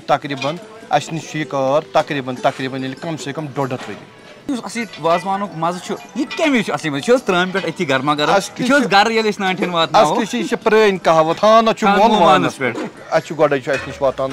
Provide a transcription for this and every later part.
तकरीबन अस नश तकरीबन कम से कम 1.5 वरी असली वाजवान मजा यह कमी असली मजा त्राम पे अति गर्मा गर्म गर ये नाठन वात असली पुरान कहावत हाना मोनवानस पे गोड़ नश वातान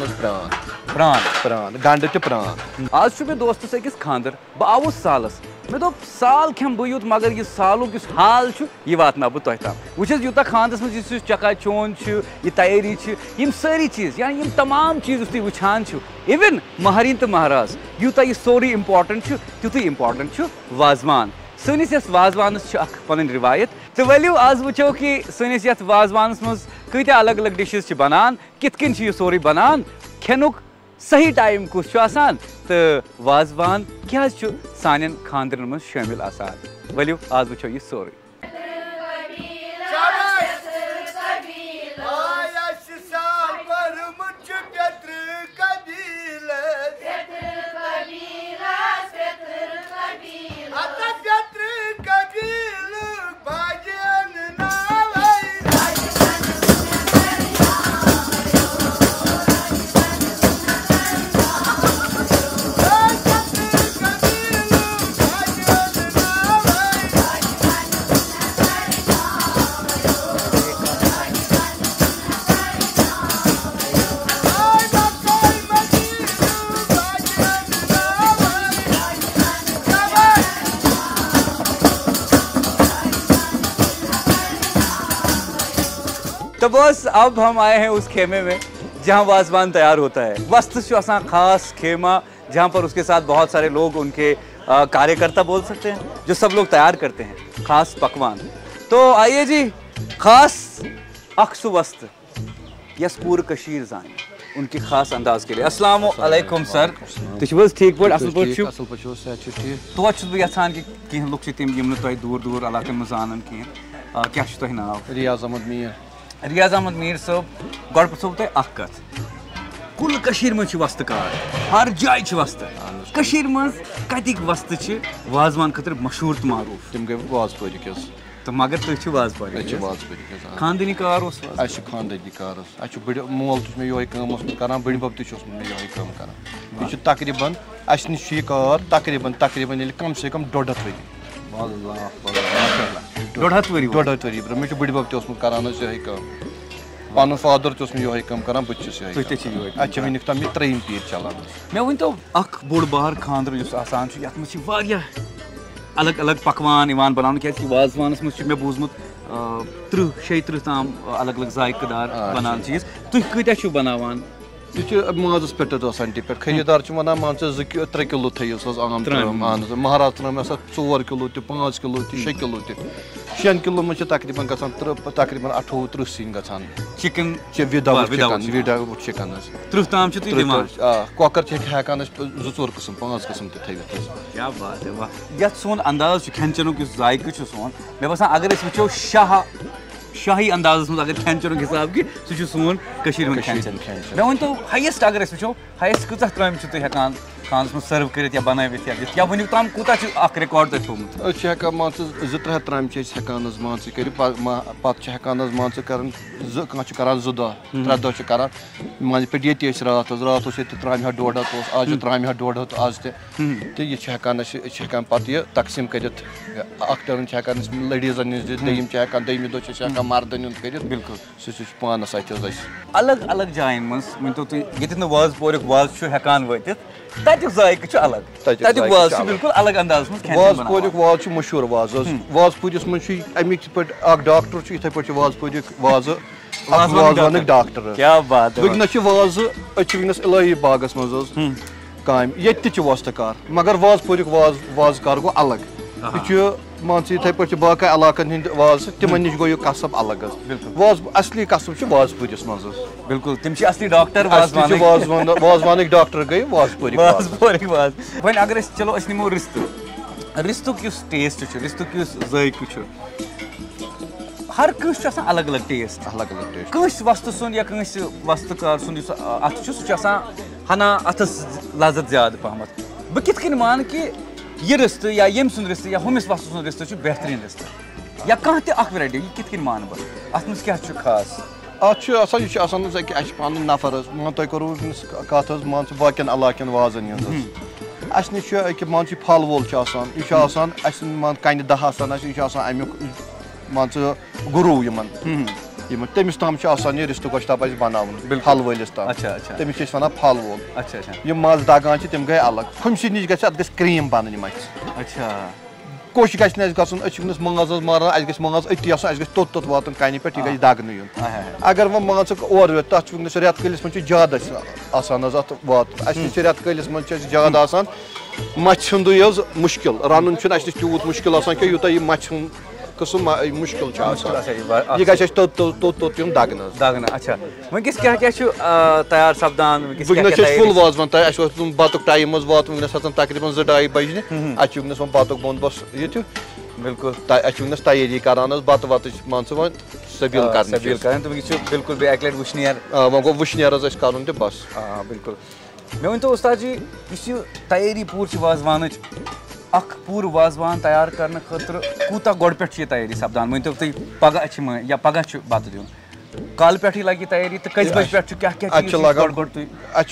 प्रान गंड तो प्रान आज मे दोस्तस अकिस खानदर बह आऊस सालस मे दोप साल खेम बह यूत मगर यह सालुक हाल यह वातना बह तुह ताम वुस यूता खानदस मज चका चौन यह तैयारी यम सारी चीज यानी यम तमाम चीज तुम वुचान इवन महरीन तो महराज यूता यह sorry important तुतु important wazwan सनिस yes वाजवानस पन रिवायत तो वलियो आज वो कि सनिस यथ वाजवानस मज कत्या अलग अलग डिशेस बनान कित कन यह सोरी बनान खेनुक सही टाइम कुछ तो वाजवान क्या सान खानदरन मज शामिल आसान वलियो आज वो यह सोरी तो बस अब हम आए हैं उस खेमे में जहाँ वाजवान तैयार होता है। वस्तु खास खेमा जहाँ पर उसके साथ बहुत सारे लोग उनके कार्यकर्ता बोल सकते हैं जो सब लोग तैयार करते हैं खास पकवान। तो आइए जी खास अक्सु वस्त यस पूर कशीर जान उनकी खास अंदाज के लिए। अस्सलाम वालेकुम सर तुम ठीक पे असल पे तो यहान कि कह लुक तम दूर दूर इलाकन में जानन कह क्या तुह नाव रियाज अहमद मीर रियाज अहमद मीर साहब गो पो तुम कत कुल कशीर मज वस्तकार हर जाय वस्त कशीर मज कतिक वस्त वाजवान खतर मशहूर तो मारूफ तम गई वाजपुर तो मगर तुम वाजपुर खानदनी कार खानदनी कार मोल तो ये कर बड़ बब तक तकरीबन अस नश कार तकरीबन कम से कम 1.5 वरी 1.5 वरी मे बड़ बब तरान ये पन फादर ये कम कर बहुत वनिक तम 3 पीर चलान मे वन तो बोड़ बार खानदर ये अलग अलग पकवान बना क्या वाजवानस मज मे बूजमुत 30-36 ताम अलग अलग जायकदार बनान चीज तुम कत्या बनावान यह माजस पे पे खरीदार वन मान 2-3 किलो थो आम महाराज त्रम 4 किलो 5 किलो 6 किलो 6 किलो मज तकरीबन तकरीबन 28-30 सीन ग चिकन विदाउट चिकन 30 ताम कॉकर हेकान 2-4 किस्म 5 किस्म क्या बात है वाह ये सोन अंदाज खेन चेनुक जायक सोन मे बसान अगर वो शाही अंदाज मज अगर खेन चेनुक हिसाब कि सह सोन खेन चेन मे वन तो हाइस्ट अगर वो हाइस्ट कत त्राम हेकान खानस मज सर्व कर बनावित या वन ताम कूता रिकॉर्ड थोमुत हेकान मान 2-3 त्राम हेकान मान कर पे हेकान मान कर 2 दह 3 दह कर मान पे ये रात त्राम 1.5 हथ आज त्राम 1.5 हथ आज तो ये हेकान पे तकसीम कर टर्न हेकान लडीजन दम हेकान दमी दह मर्दन कर बिल्कुल सह पानस अलग अलग जायन मज वन तो ये वाजपोर वाज हेकान वात तक जायक अलग तक वाज बिल्कुल अलग अंदाज वाजपोर वाज मशहूर वाज वाजपुरिस मज अमिक पे डॉक्टर इथे पे वाजपुर वाज वाजवान डॉक्टर क्या बात है वनस वाज वनस इलाही बागस मज काम ये वस्तकार मगर वाजपुर वाजकार गो अलग यह मान इथे पे बाकी इलाकन हंद वाज तिमन नश गो यह कसब अलग वाज असली कसब वाजपुरिस मज बिल्कुल तम असली डॉक्टर वाजवान डॉक्टर गई वाजपुर वन अगर चलो निमो रिस्तुक टेस्ट रिस्तुक जायक हर कंस अलग अलग टेस्ट कंस वस्तु सुन या कंस वस्तकार सुन अत सह हना अथस लजत ज्यादा पहमत बह कित मान कि यह रिस्त या यम सुन रिस्त या हुमिस वस्तु सुन रिस्त बेहतरीन रिस्त या कह वैरायटी यह कित मान बह अत मज क्या खास Atھ यह पान नफर मान तुम करो कत मान बाकी इलाकन वाजन अस नश मान फल वोल यह मान कन 10 अमुक मान गुरु तमिस ताम यह रिश्त गोश्ताब बना फल वलिस ताम तमिस वन फल वोल यह मज दगान तम गई अलग खुमसी नश गि क्रीम बन मच कोश गस माज मारान अस माज अति तोत तोत वात कन पे यह दगन यून अगर वो मान और तथ वनस रेत कलिस मन ज्यादा अत वात अस रेत कलिस मन ज्यादा मछ हज मुश्किल रन तूत मुश्किल यूत यह मछ कस्म मुश्किल यह गि तोत यून दगन अच्छा वनकस क्या तैयार सपदान फुल वाजवान तैयार बतुक टाइम वात वनस तकरीबन 2-2:30 बजने वनस बतुक बंदोबस्त ये बिल्कुल वनस तैयारी करान बत वत मान वो सबील कर बिल्कुल अक लट वुशनेर वो गो वुशनेर कर बस बिल्कुल मे वन तो उस्ताद जी यह तैयारी पूर वाजवान पूर वाजवान तैयार करने खतर कूता गोड़ पे तैयारी सपदान वन तो तुम पगह या पगह बत दिन कल पे लगे तैयारी तो कस बज पे क्या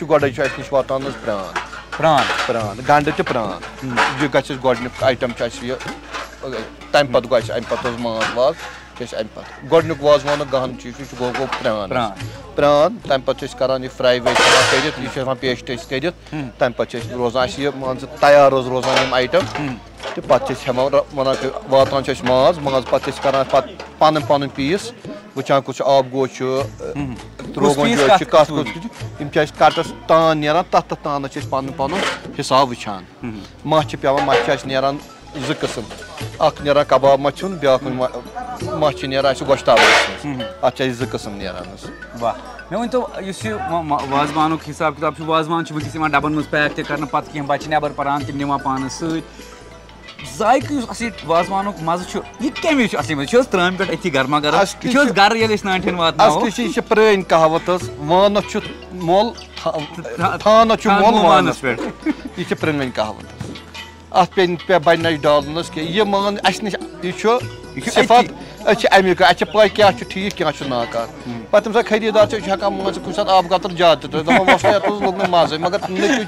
गोड़ नश वातान प्रान गंड तो प्रान यह गो गोडनुक आइटम तम पे गो अम पे माज वाज गोडनुक वाजवान गहन चीज गो प्रान तम पे करान यह फ्राई व्राई कर यह पेश टेश कर तम पे रोजान यह मान तैयार रोजान आइटम तो पे वन वातान माज माज पे करान पन पीस वचान कुछ आब गो रोगन जो कत कुछ कटस तान नान तथ तान पन पन हिसाब वचान मछ पे मछ नान 2 किस्म नान कबाब मछुन ब्या मछ नान गोश्ताब अत 2 किस्म नान वाह मे वन तो वाजवान हिसाब किताब वाजवान वनकस डबन मज पैक कर पे बच्चे नबर पान तम निवान पान जायक वाजवान मजा यह कमी असली मजा त्राम पे अति गर्मा गर्म गर ये नान वात पुरान कहावत वान मोल थान मोल वानस पे यह पुरान कहावत अत पे बन डालनस यह मान अस नश यह सिफत अमिक अ पे क्या ठीक क्या नाकार पे तम खरीदार हेकान मान कुछ सात आब कतर ज्यादा लोग मजे मगर नचु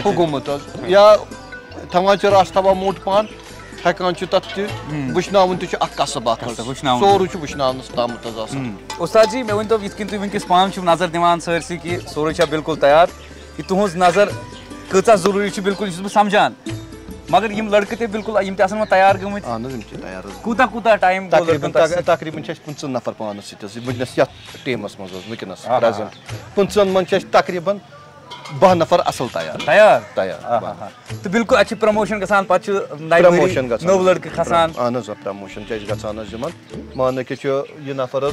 हुकूमत या थवान रस थवा मोट पान हेकान तथ वुशनावन कसब सोरू वुशनावनस ताम उस्ताद जी मे वन तो ये तुम वनकस पान नजर दिवान सरसी कि सोरे बिल्कुल तैयार यह तुज नजर कचा जरूरी बिल्कुल बह समझान मगर यम लड़के ते बिल्कुल यम ते तैयार गमत कूता कूता टाइम तकरीबन 15 नफर पानस वनस ये टीमस मज वनकस प्रेजेंट 15 मन तकरीबन 12 नफर असल तैयार तो बिल्कुल अच्छी प्रमोशन गसान प्रमोशन नव लड़के खसान प्रमोशन गसान मान यह नफर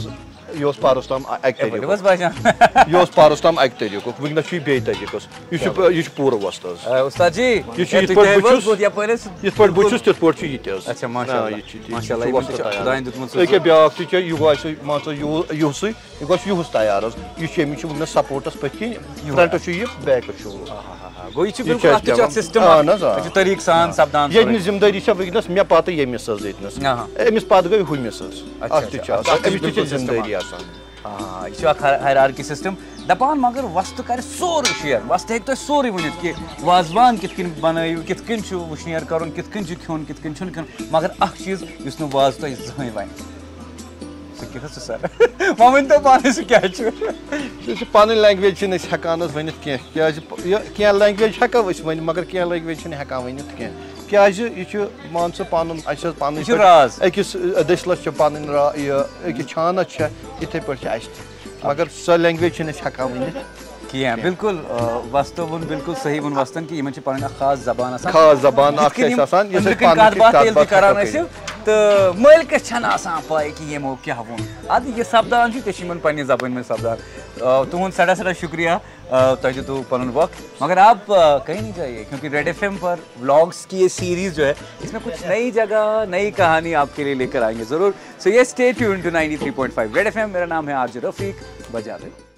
यह पारस ताम यह पारस ताम अक तरीक वनस बे तरीक यह पूर वस्त उस्ताद जी यह बहुत तथ पे यह ब्या युहस युहस तैयार यह वनस सपोर्टस पे फ्रंट यह बैक ये जिम्मेदारी वनस मे पत यमिस अमिस पत गई हुमिस जिम्मेदारी हायरार्की सिस्टम दपान मगर वस्त कर सोरे शेयर वस्त हेक तो सोरे वनित कि वाजवान कित कन बनायु कित कन वुशनेर कर कित कन खोन कित कन खोन मगर अख चीज युस न वाज तो जहन वन सर वन तो पान क्या पन लैंग्वेज हेकान वनित क्या लैंग्वेज हेको वन मगर क्या लैंग्वेज हेकान वनित क्या यह मान पन अकिस दसलस पन अकिस छानस इथे पे मगर सो लैंग्वेज हेकान वनित क्या बिल्कुल वस्तो वन बिल्कुल सही वन वस्तन कि यमन पन खास जबान तो मलिकस पाई कि यमो क्या वोन अद यह सपदान पे पे जबान में सपदान तुहद सड़ा सड़ा शुक्रिया तुम दितु पन वक्त मगर आप कहीं नहीं जाइए क्योंकि रेड एफएम पर व्लॉग्स की ये सीरीज जो है इसमें कुछ नई जगह नई कहानी आपके लिए लेकर आएंगे ज़रूर सो ये stay tuned to 93.5 red FM मेरा नाम है आरजे रफीक बजा दे।